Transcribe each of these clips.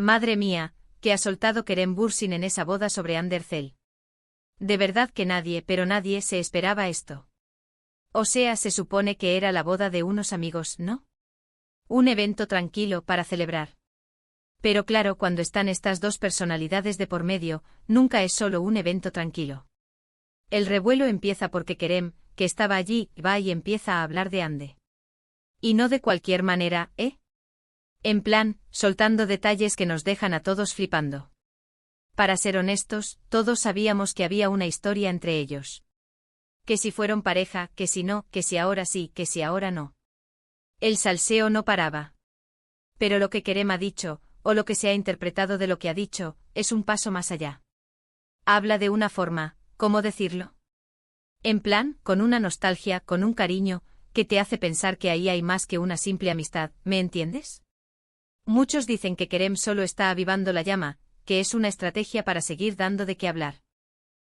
Madre mía, que ha soltado Kerem Bürsin en esa boda sobre Andercel. De verdad que nadie, pero nadie se esperaba esto. O sea, se supone que era la boda de unos amigos, ¿no? Un evento tranquilo para celebrar. Pero claro, cuando están estas dos personalidades de por medio, nunca es solo un evento tranquilo. El revuelo empieza porque Kerem, que estaba allí, va y empieza a hablar de Ande. Y no de cualquier manera, ¿eh? En plan, soltando detalles que nos dejan a todos flipando. Para ser honestos, todos sabíamos que había una historia entre ellos. Que si fueron pareja, que si no, que si ahora sí, que si ahora no. El salseo no paraba. Pero lo que Kerem ha dicho, o lo que se ha interpretado de lo que ha dicho, es un paso más allá. Habla de una forma, ¿cómo decirlo? En plan, con una nostalgia, con un cariño, que te hace pensar que ahí hay más que una simple amistad, ¿me entiendes? Muchos dicen que Kerem solo está avivando la llama, que es una estrategia para seguir dando de qué hablar.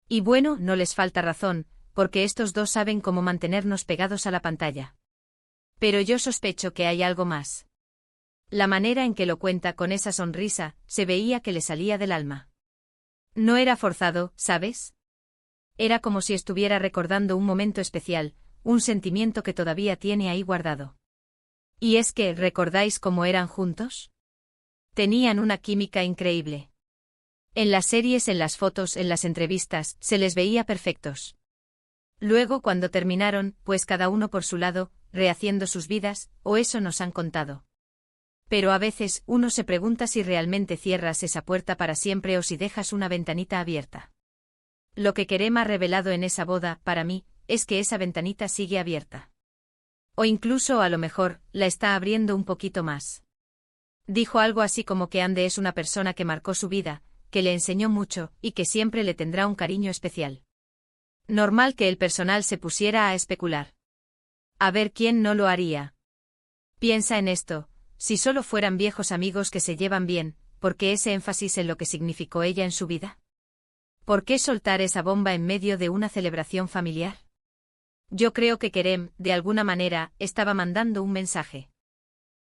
Y bueno, no les falta razón, porque estos dos saben cómo mantenernos pegados a la pantalla. Pero yo sospecho que hay algo más. La manera en que lo cuenta con esa sonrisa, se veía que le salía del alma. No era forzado, ¿sabes? Era como si estuviera recordando un momento especial, un sentimiento que todavía tiene ahí guardado. ¿Y es que, recordáis cómo eran juntos? Tenían una química increíble. En las series, en las fotos, en las entrevistas, se les veía perfectos. Luego, cuando terminaron, pues cada uno por su lado, rehaciendo sus vidas, o eso nos han contado. Pero a veces, uno se pregunta si realmente cierras esa puerta para siempre o si dejas una ventanita abierta. Lo que Kerem ha revelado en esa boda, para mí, es que esa ventanita sigue abierta. O incluso, a lo mejor, la está abriendo un poquito más. Dijo algo así como que Ande es una persona que marcó su vida, que le enseñó mucho, y que siempre le tendrá un cariño especial. Normal que el personal se pusiera a especular. A ver quién no lo haría. Piensa en esto, si solo fueran viejos amigos que se llevan bien, ¿por qué ese énfasis en lo que significó ella en su vida? ¿Por qué soltar esa bomba en medio de una celebración familiar? Yo creo que Kerem, de alguna manera, estaba mandando un mensaje.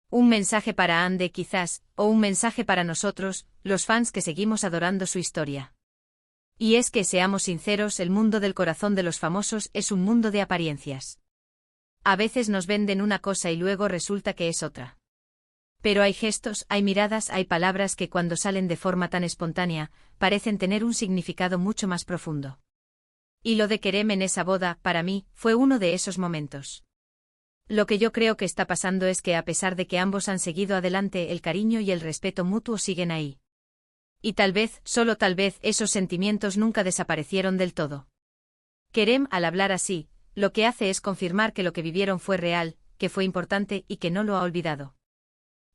Un mensaje para Ande quizás, o un mensaje para nosotros, los fans que seguimos adorando su historia. Y es que, seamos sinceros, el mundo del corazón de los famosos es un mundo de apariencias. A veces nos venden una cosa y luego resulta que es otra. Pero hay gestos, hay miradas, hay palabras que cuando salen de forma tan espontánea, parecen tener un significado mucho más profundo. Y lo de Kerem en esa boda, para mí, fue uno de esos momentos. Lo que yo creo que está pasando es que a pesar de que ambos han seguido adelante, el cariño y el respeto mutuo siguen ahí. Y tal vez, solo tal vez, esos sentimientos nunca desaparecieron del todo. Kerem, al hablar así, lo que hace es confirmar que lo que vivieron fue real, que fue importante y que no lo ha olvidado.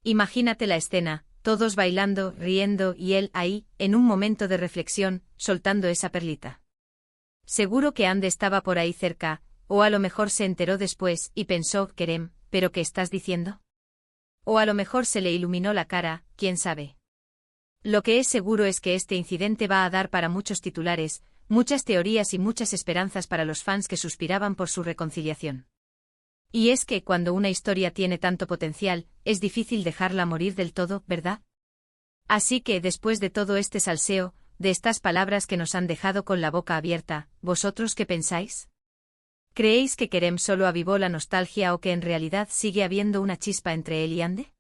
Imagínate la escena, todos bailando, riendo y él ahí, en un momento de reflexión, soltando esa perlita. Seguro que Ande estaba por ahí cerca, o a lo mejor se enteró después y pensó, Kerem, ¿pero qué estás diciendo? O a lo mejor se le iluminó la cara, quién sabe. Lo que es seguro es que este incidente va a dar para muchos titulares, muchas teorías y muchas esperanzas para los fans que suspiraban por su reconciliación. Y es que cuando una historia tiene tanto potencial, es difícil dejarla morir del todo, ¿verdad? Así que después de todo este salseo, de estas palabras que nos han dejado con la boca abierta, ¿vosotros qué pensáis? ¿Creéis que Kerem solo avivó la nostalgia o que en realidad sigue habiendo una chispa entre él y Ande?